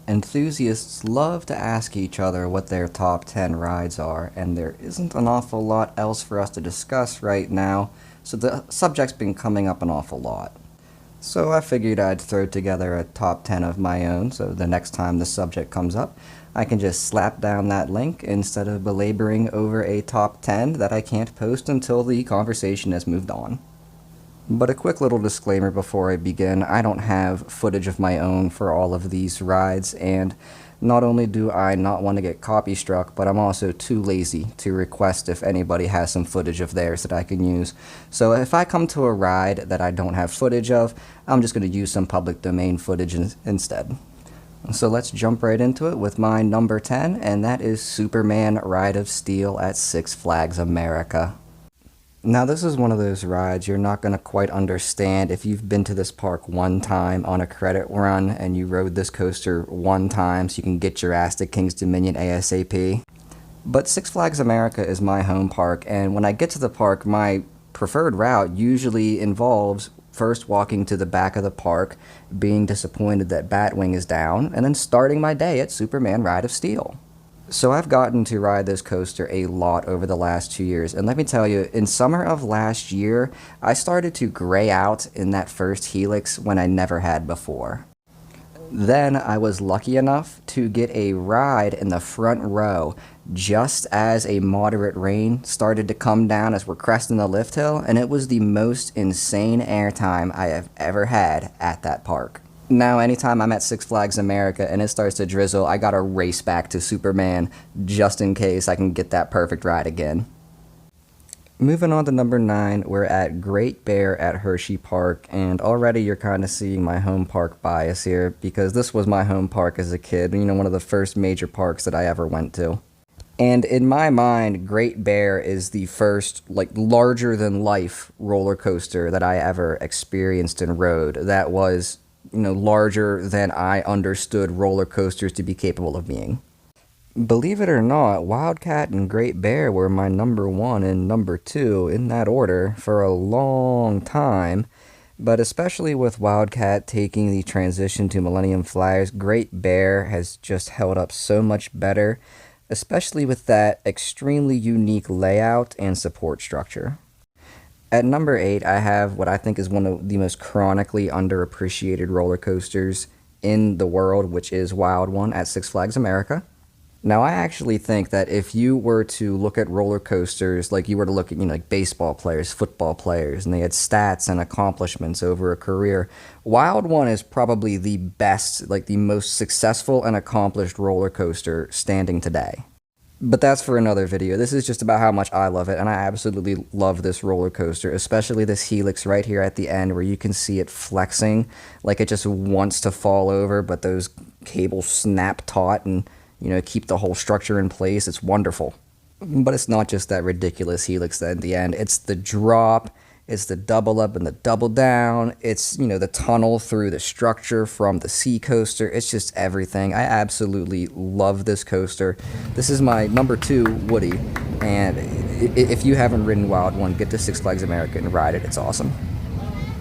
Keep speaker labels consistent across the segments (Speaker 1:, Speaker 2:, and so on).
Speaker 1: Enthusiasts love to ask each other what their top 10 rides are, and there isn't an awful lot else for us to discuss right now, so the subject's been coming up an awful lot. So I figured I'd throw together a top 10 of my own, so the next time the subject comes up, I can just slap down that link instead of belaboring over a top 10 that I can't post until the conversation has moved on. But a quick little disclaimer before I begin, I don't have footage of my own for all of these rides, and not only do I not want to get copy struck, but I'm also too lazy to request if anybody has some footage of theirs that I can use. So if I come to a ride that I don't have footage of, I'm just going to use some public domain footage instead. So let's jump right into it with my number 10, and that is Superman Ride of Steel at Six Flags America. Now this is one of those rides you're not going to quite understand if you've been to this park one time on a credit run and you rode this coaster one time so you can get your ass to King's Dominion ASAP. But Six Flags America is my home park, and when I get to the park, my preferred route usually involves first walking to the back of the park, being disappointed that Batwing is down, and then starting my day at Superman Ride of Steel. So I've gotten to ride this coaster a lot over the last 2 years, and let me tell you, in summer of last year, I started to gray out in that first helix when I never had before. Then I was lucky enough to get a ride in the front row just as a moderate rain started to come down as we're cresting the lift hill, and it was the most insane airtime I have ever had at that park. Now, anytime I'm at Six Flags America and it starts to drizzle, I gotta race back to Superman just in case I can get that perfect ride again. Moving on to number 9, we're at Great Bear at Hershey Park, and already you're kind of seeing my home park bias here, because this was my home park as a kid, one of the first major parks that I ever went to. And in my mind, Great Bear is the first, larger-than-life roller coaster that I ever experienced and rode that was larger than I understood roller coasters to be capable of being. Believe it or not, Wildcat and Great Bear were my number 1 and number 2 in that order for a long time, but especially with Wildcat taking the transition to Millennium Flyers, Great Bear has just held up so much better, especially with that extremely unique layout and support structure. At number 8, I have what I think is one of the most chronically underappreciated roller coasters in the world, which is Wild One at Six Flags America. Now, I actually think that if you were to look at roller coasters, like you were to look at, like baseball players, football players, and they had stats and accomplishments over a career, Wild One is probably the best, the most successful and accomplished roller coaster standing today. But that's for another video. This is just about how much I love it, and I absolutely love this roller coaster, especially this helix right here at the end where you can see it flexing like it just wants to fall over, but those cables snap taut and, keep the whole structure in place. It's wonderful. But it's not just that ridiculous helix at the end. It's the drop, it's the double up and the double down, it's, the tunnel through the structure from the sea coaster. It's just everything. I absolutely love this coaster. This is my number 2 Woody, and if you haven't ridden Wild One, get to Six Flags America and ride it. It's awesome.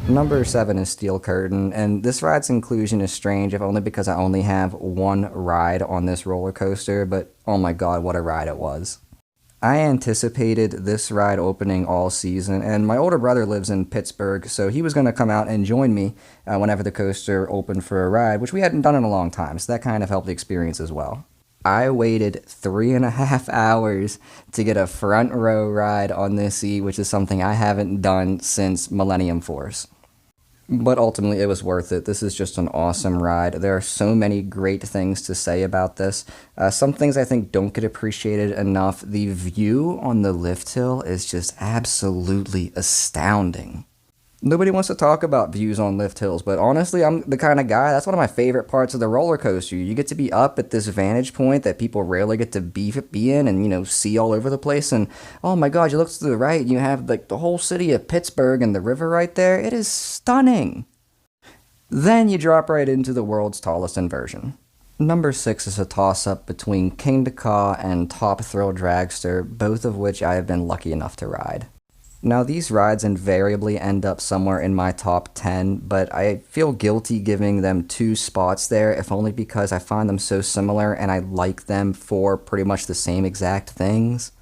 Speaker 1: Number 7 is Steel Curtain, and this ride's inclusion is strange, if only because I only have one ride on this roller coaster, but oh my god, what a ride it was. I anticipated this ride opening all season, and my older brother lives in Pittsburgh, so he was going to come out and join me whenever the coaster opened for a ride, which we hadn't done in a long time, so that kind of helped the experience as well. I waited 3.5 hours to get a front row ride on this seat, which is something I haven't done since Millennium Force. But ultimately, it was worth it. This is just an awesome ride. There are so many great things to say about this. Some things I think don't get appreciated enough. The view on the lift hill is just absolutely astounding. Nobody wants to talk about views on lift hills, but honestly, I'm the kind of guy, that's one of my favorite parts of the roller coaster. You get to be up at this vantage point that people rarely get to be in and, see all over the place. And, oh my god, you look to the right and you have, the whole city of Pittsburgh and the river right there. It is stunning. Then you drop right into the world's tallest inversion. Number 6 is a toss-up between King Dakar and Top Thrill Dragster, both of which I have been lucky enough to ride. Now, these rides invariably end up somewhere in my top 10, but I feel guilty giving them 2 spots there, if only because I find them so similar and I like them for pretty much the same exact things.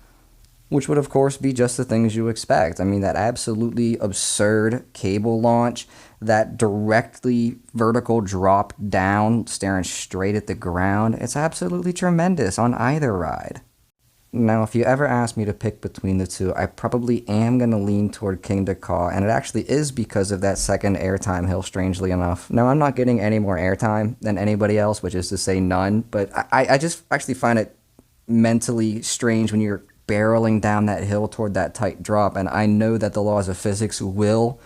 Speaker 1: Which would, of course, be just the things you expect. I mean, that absolutely absurd cable launch, that directly vertical drop down, staring straight at the ground, it's absolutely tremendous on either ride. Now, if you ever ask me to pick between the two, I probably am going to lean toward King Dakar, and it actually is because of that second airtime hill, strangely enough. Now, I'm not getting any more airtime than anybody else, which is to say none, but I just actually find it mentally strange when you're barreling down that hill toward that tight drop, and I know that the laws of physics will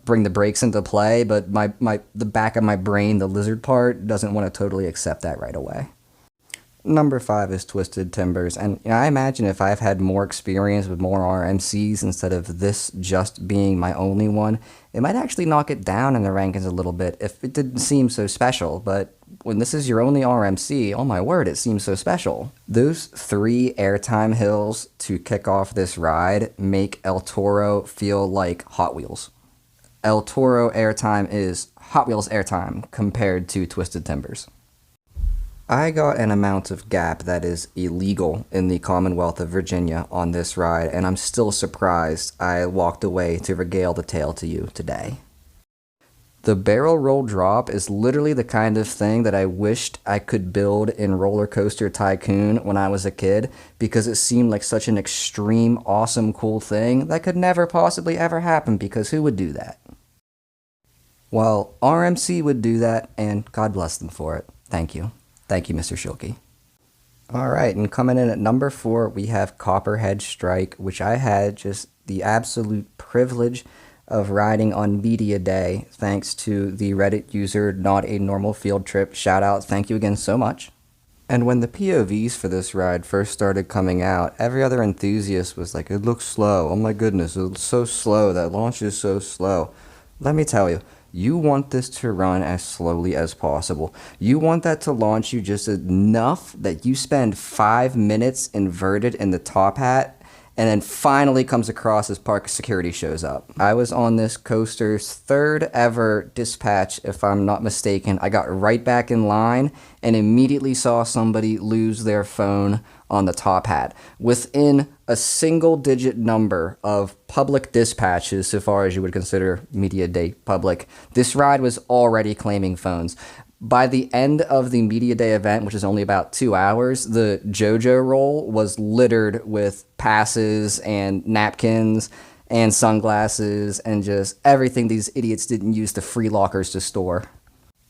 Speaker 1: bring the brakes into play, but the back of my brain, the lizard part, doesn't want to totally accept that right away. Number 5 is Twisted Timbers, and I imagine if I've had more experience with more RMCs instead of this just being my only one, it might actually knock it down in the rankings a little bit if it didn't seem so special, but when this is your only RMC, oh my word, it seems so special. Those 3 airtime hills to kick off this ride make El Toro feel like Hot Wheels. El Toro airtime is Hot Wheels airtime compared to Twisted Timbers. I got an amount of gap that is illegal in the Commonwealth of Virginia on this ride, and I'm still surprised I walked away to regale the tale to you today. The barrel roll drop is literally the kind of thing that I wished I could build in Roller Coaster Tycoon when I was a kid, because it seemed like such an extreme, awesome, cool thing that could never possibly ever happen, because who would do that? Well, RMC would do that, and God bless them for it. Thank you. Thank you, Mr. Schilke. Alright, and coming in at number 4, we have Copperhead Strike, which I had just the absolute privilege of riding on Media Day, thanks to the Reddit user Not a Normal Field Trip. Shout out, thank you again so much. And when the POVs for this ride first started coming out, every other enthusiast was like, it looks slow, oh my goodness, it's so slow, that launch is so slow. Let me tell you, you want this to run as slowly as possible. You want that to launch you just enough that you spend 5 minutes inverted in the top hat, and then finally comes across as park security shows up. I was on this coaster's 3rd ever dispatch, if I'm not mistaken. I got right back in line and immediately saw somebody lose their phone on the top hat. Within a single-digit number of public dispatches, so far as you would consider Media Day public, this ride was already claiming phones. By the end of the Media Day event, which is only about 2 hours, the JoJo roll was littered with passes and napkins and sunglasses and just everything these idiots didn't use the free lockers to store.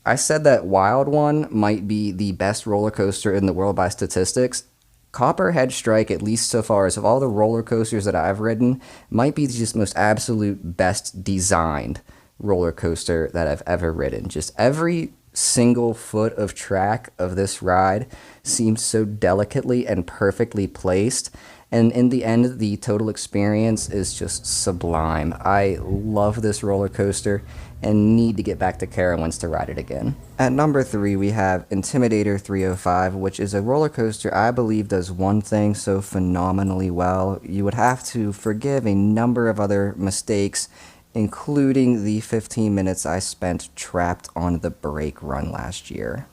Speaker 1: I said that Wild One might be the best roller coaster in the world by statistics. Copperhead Strike, at least so far as of all the roller coasters that I've ridden, might be just most absolute best designed roller coaster that I've ever ridden. Just every single foot of track of this ride seems so delicately and perfectly placed, and in the end, the total experience is just sublime. I love this roller coaster and need to get back to Carowinds to ride it again. At number 3, we have Intimidator 305, which is a roller coaster I believe does one thing so phenomenally well. You would have to forgive a number of other mistakes, including the 15 minutes I spent trapped on the brake run last year.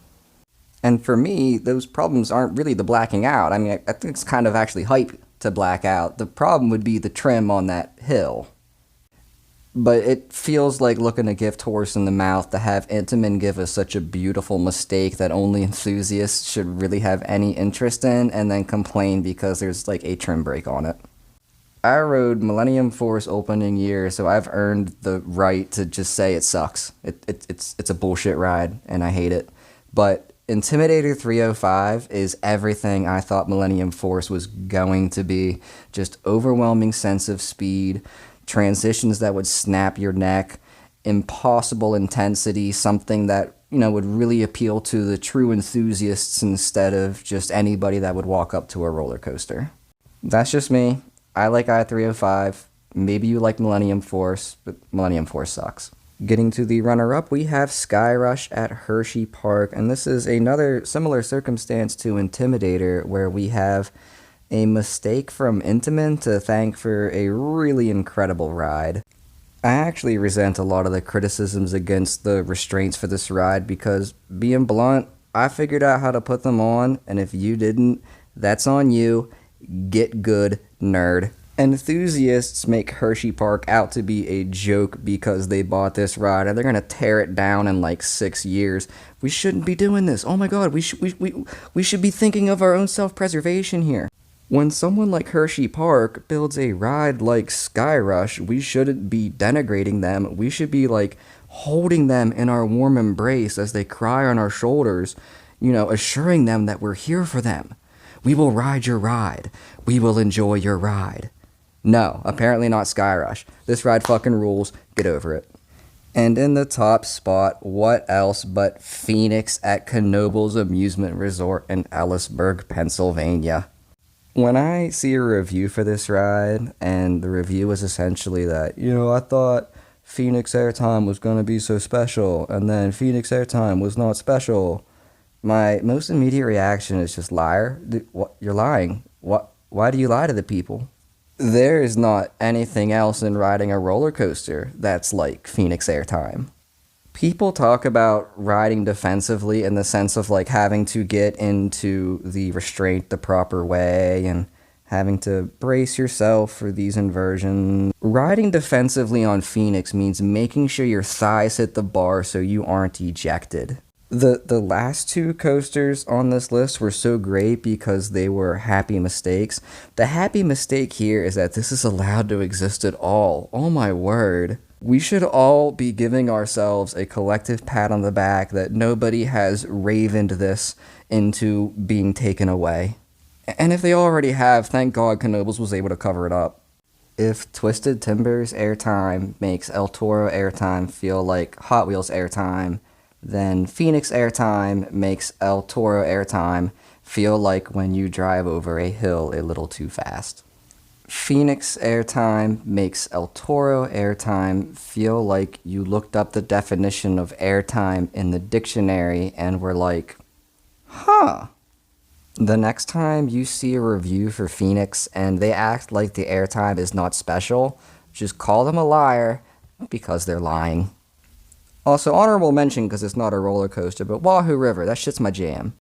Speaker 1: And for me, those problems aren't really the blacking out. I mean, I think it's kind of actually hype to black out. The problem would be the trim on that hill. But it feels like looking a gift horse in the mouth to have Intamin give us such a beautiful mistake that only enthusiasts should really have any interest in, and then complain because there's like a trim break on it. I rode Millennium Force opening year, so I've earned the right to just say it sucks. It's a bullshit ride, and I hate it. But Intimidator 305 is everything I thought Millennium Force was going to be. Just overwhelming sense of speed, transitions that would snap your neck, impossible intensity, something that, you know, would really appeal to the true enthusiasts instead of just anybody that would walk up to a roller coaster. That's just me. I like I-305. Maybe you like Millennium Force, but Millennium Force sucks. Getting to the runner-up, we have Sky Rush at Hershey Park, and this is another similar circumstance to Intimidator, where we have A mistake from Intamin to thank for a really incredible ride. I actually resent a lot of the criticisms against the restraints for this ride because, being blunt, I figured out how to put them on, and if you didn't, that's on you. Get good, nerd. Enthusiasts make Hershey Park out to be a joke because they bought this ride and they're gonna tear it down in like 6 years. We shouldn't be doing this. Oh my god, we should be thinking of our own self-preservation here. When someone like Hershey Park builds a ride like Sky Rush, we shouldn't be denigrating them. We should be like holding them in our warm embrace as they cry on our shoulders, assuring them that we're here for them. We will ride your ride. We will enjoy your ride. No, apparently not Sky Rush. This ride fucking rules. Get over it. And in the top spot, what else but Phoenix at Knoebels Amusement Resort in Ellisburg, Pennsylvania. When I see a review for this ride, and the review was essentially that, I thought Phoenix Airtime was going to be so special, and then Phoenix Airtime was not special, my most immediate reaction is just, liar? You're lying. Why do you lie to the people? There is not anything else in riding a roller coaster that's like Phoenix Airtime. People talk about riding defensively in the sense of like having to get into the restraint the proper way and having to brace yourself for these inversions. Riding defensively on Phoenix means making sure your thighs hit the bar so you aren't ejected. The last two coasters on this list were so great because they were happy mistakes. The happy mistake here is that this is allowed to exist at all. Oh my word. We should all be giving ourselves a collective pat on the back that nobody has ravened this into being taken away. And if they already have, thank God Knoebels was able to cover it up. If Twisted Timbers Airtime makes El Toro Airtime feel like Hot Wheels Airtime, then Phoenix Airtime makes El Toro Airtime feel like when you drive over a hill a little too fast. Phoenix Airtime makes El Toro Airtime feel like you looked up the definition of airtime in the dictionary and were like, huh. The next time you see a review for Phoenix and they act like the airtime is not special, just call them a liar because they're lying. Also, honorable mention because it's not a roller coaster, but Wahoo River, that shit's my jam.